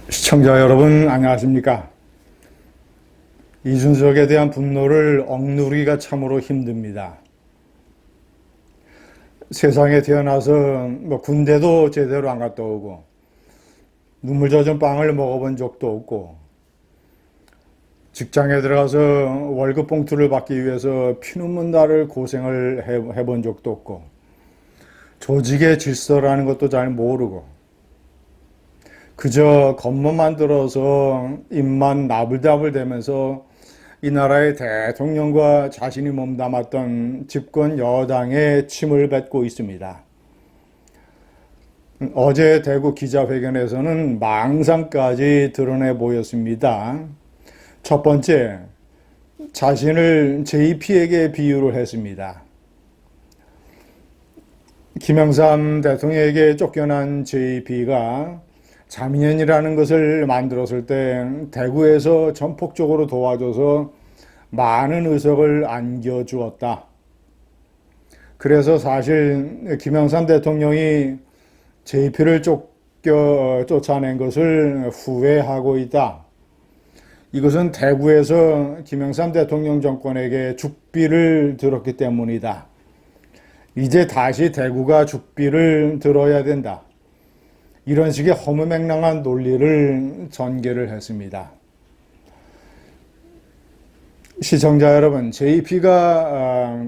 시청자 여러분 안녕하십니까? 이준석에 대한 분노를 억누르기가 참으로 힘듭니다. 세상에 태어나서 군대도 제대로 안 갔다 오고 눈물 젖은 빵을 먹어본 적도 없고 직장에 들어가서 월급 봉투를 받기 위해서 피눈물 나를 고생을 해본 적도 없고 조직의 질서라는 것도 잘 모르고 그저 겉멋만 들어서 입만 나불나불대면서 이 나라의 대통령과 자신이 몸담았던 집권 여당의 침을 뱉고 있습니다. 어제 대구 기자회견에서는 망상까지 드러내 보였습니다. 첫 번째, 자신을 JP에게 비유를 했습니다. 김영삼 대통령에게 쫓겨난 JP가 자민련이라는 것을 만들었을 때 대구에서 전폭적으로 도와줘서 많은 의석을 안겨주었다. 그래서 사실 김영삼 대통령이 JP를 쫓아낸 것을 후회하고 있다. 이것은 대구에서 김영삼 대통령 정권에게 죽비를 들었기 때문이다. 이제 다시 대구가 죽비를 들어야 된다. 이런 식의 허무맹랑한 논리를 전개를 했습니다. 시청자 여러분, JP가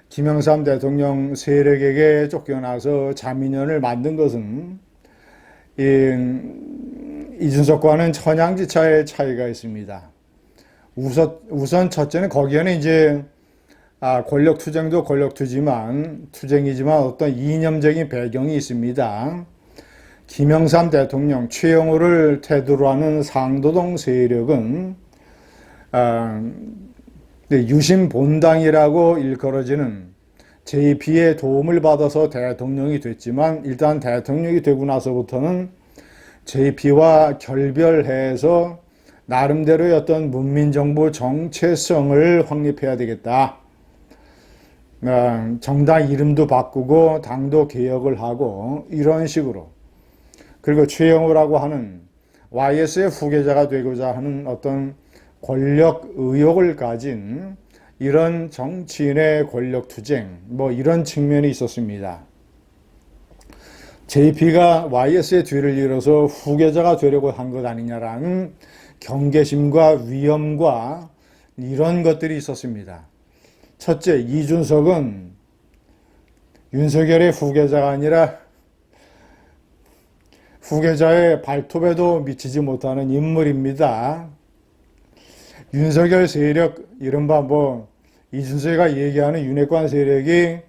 김영삼 대통령 세력에게 쫓겨나서 자민련을 만든 것은 이준석과는 천양지차의 차이가 있습니다. 우선 첫째는 거기에는 이제 권력 투쟁도 투쟁이지만 어떤 이념적인 배경이 있습니다. 김영삼 대통령, 최영호를 태두로 하는 상도동 세력은 유신본당이라고 일컬어지는 JP의 도움을 받아서 대통령이 됐지만 일단 대통령이 되고 나서부터는 JP와 결별해서 나름대로의 어떤 문민정부 정체성을 확립해야 되겠다. 정당 이름도 바꾸고 당도 개혁을 하고 이런 식으로 그리고 최영호라고 하는 YS의 후계자가 되고자 하는 어떤 권력 의욕을 가진 이런 정치인의 권력 투쟁, 이런 측면이 있었습니다. JP가 YS의 뒤를 이어서 후계자가 되려고 한 것 아니냐라는 경계심과 위험과 이런 것들이 있었습니다. 첫째, 이준석은 윤석열의 후계자가 아니라 후계자의 발톱에도 미치지 못하는 인물입니다. 윤석열 세력, 이른바 이준석이가 얘기하는 윤핵관 세력이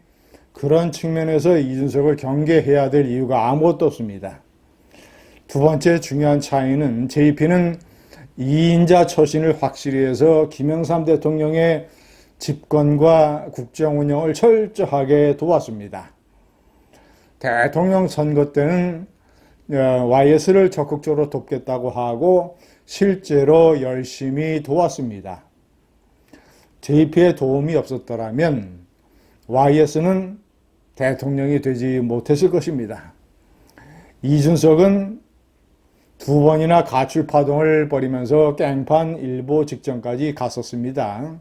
그런 측면에서 이준석을 경계해야 될 이유가 아무것도 없습니다. 두 번째 중요한 차이는 JP는 2인자 처신을 확실히 해서 김영삼 대통령의 집권과 국정 운영을 철저하게 도왔습니다. 대통령 선거 때는 YS를 적극적으로 돕겠다고 하고 실제로 열심히 도왔습니다. JP의 도움이 없었더라면 YS는 대통령이 되지 못했을 것입니다. 이준석은 두 번이나 가출 파동을 벌이면서 깽판 일보 직전까지 갔었습니다.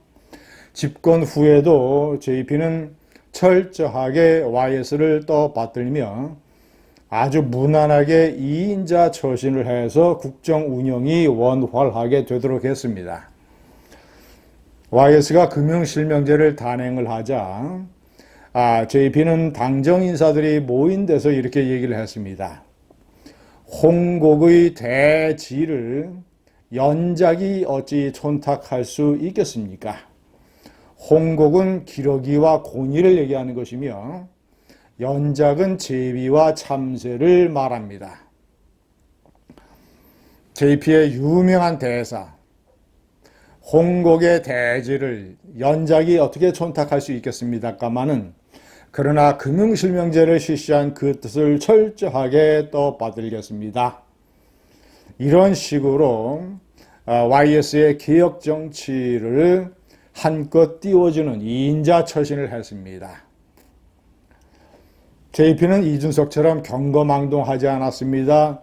집권 후에도 JP는 철저하게 YS를 떠받들며 아주 무난하게 2인자 처신을 해서 국정 운영이 원활하게 되도록 했습니다. YS가 금융실명제를 단행을 하자 JP는 당정 인사들이 모인 데서 이렇게 얘기를 했습니다. 홍곡의 대지를 연작이 어찌 촌탁할 수 있겠습니까? 홍곡은 기러기와 고니를 얘기하는 것이며 연작은 제비와 참새를 말합니다. JP의 유명한 대사, 홍곡의 대지를 연작이 어떻게 촌탁할 수 있겠습니다까마는 그러나 금융실명제를 실시한 그 뜻을 철저하게 떠받들겠습니다. 이런 식으로 YS의 개혁 정치를 한껏 띄워주는 2인자 처신을 했습니다. JP는 이준석처럼 경거망동하지 않았습니다.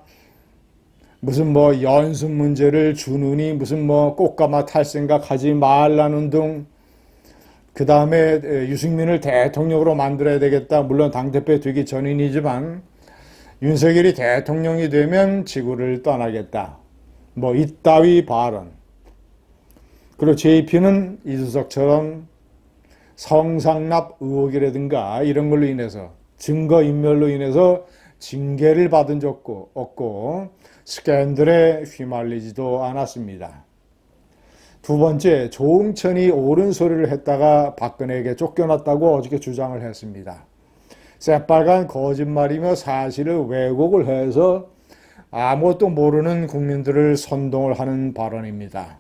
무슨 뭐 연습 문제를 주느니 무슨 뭐 꽃가마 탈 생각하지 말라는 등 그 다음에 유승민을 대통령으로 만들어야 되겠다. 물론 당대표 되기 전이지만 윤석열이 대통령이 되면 지구를 떠나겠다. 뭐 이따위 발언. 그리고 JP는 이준석처럼 성상납 의혹이라든가 이런 걸로 인해서 증거인멸로 인해서 징계를 받은 적도 없고 스캔들에 휘말리지도 않았습니다. 두 번째, 조응천이 옳은 소리를 했다가 박근혜에게 쫓겨났다고 어저께 주장을 했습니다. 새빨간 거짓말이며 사실을 왜곡을 해서 아무것도 모르는 국민들을 선동을 하는 발언입니다.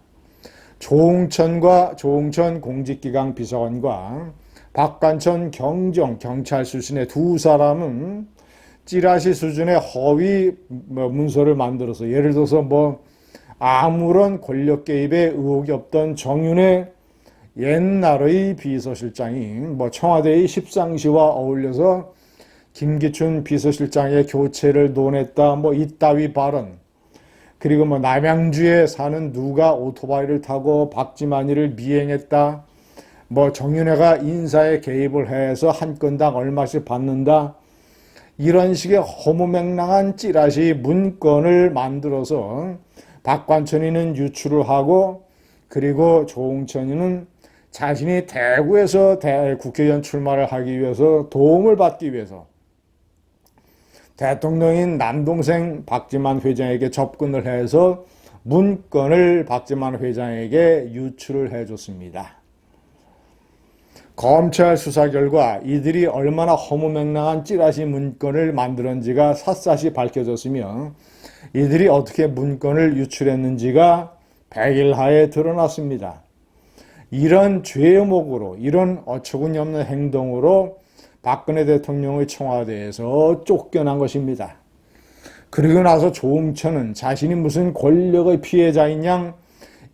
조응천 공직기강 비서관과 박관천 경찰 출신의 두 사람은 찌라시 수준의 허위 문서를 만들어서 예를 들어서 뭐 아무런 권력 개입에 의혹이 없던 정윤의 옛날의 비서실장이 뭐 청와대의 십상시와 어울려서 김기춘 비서실장의 교체를 논했다. 뭐 이따위 발언. 그리고 뭐 남양주에 사는 누가 오토바이를 타고 박지만이를 미행했다. 뭐 정윤회가 인사에 개입을 해서 한 건당 얼마씩 받는다. 이런 식의 허무맹랑한 찌라시 문건을 만들어서 박관천이는 유출을 하고 그리고 조응천이는 자신이 대구에서 국회의원 출마를 하기 위해서 도움을 받기 위해서 대통령인 남동생 박지만 회장에게 접근을 해서 문건을 박지만 회장에게 유출을 해줬습니다. 검찰 수사 결과 이들이 얼마나 허무맹랑한 찌라시 문건을 만들었는지가 샅샅이 밝혀졌으며 이들이 어떻게 문건을 유출했는지가 백일하에 드러났습니다. 이런 죄목으로 이런 어처구니없는 행동으로 박근혜 대통령의 청와대에서 쫓겨난 것입니다. 그리고 나서 조응천은 자신이 무슨 권력의 피해자인 양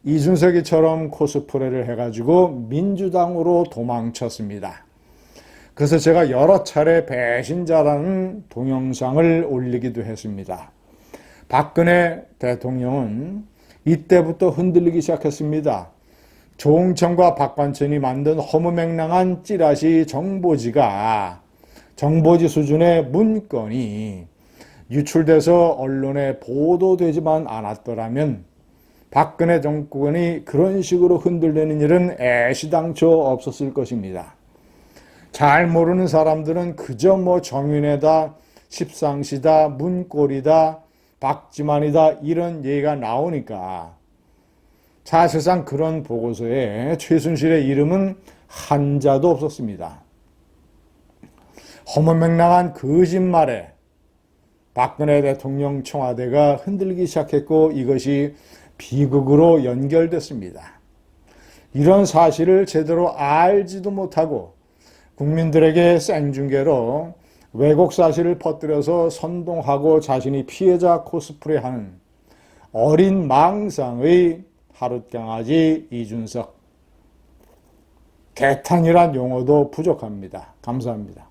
이준석이처럼 코스프레를 해가지고 민주당으로 도망쳤습니다. 그래서 제가 여러 차례 배신자라는 동영상을 올리기도 했습니다. 박근혜 대통령은 이때부터 흔들리기 시작했습니다. 조응천과 박관천이 만든 허무맹랑한 찌라시 정보지 수준의 문건이 유출돼서 언론에 보도되지만 않았더라면 박근혜 정권이 그런 식으로 흔들리는 일은 애시당초 없었을 것입니다. 잘 모르는 사람들은 그저 뭐 정윤회다, 십상시다, 문고리다, 박지만이다 이런 얘기가 나오니까 사실상 그런 보고서에 최순실의 이름은 한자도 없었습니다. 허무맹랑한 거짓말에 박근혜 대통령 청와대가 흔들기 시작했고 이것이 비극으로 연결됐습니다. 이런 사실을 제대로 알지도 못하고 국민들에게 생중계로 왜곡 사실을 퍼뜨려서 선동하고 자신이 피해자 코스프레하는 어린 망상의 하룻강아지 이준석. 개탄이란 용어도 부족합니다. 감사합니다.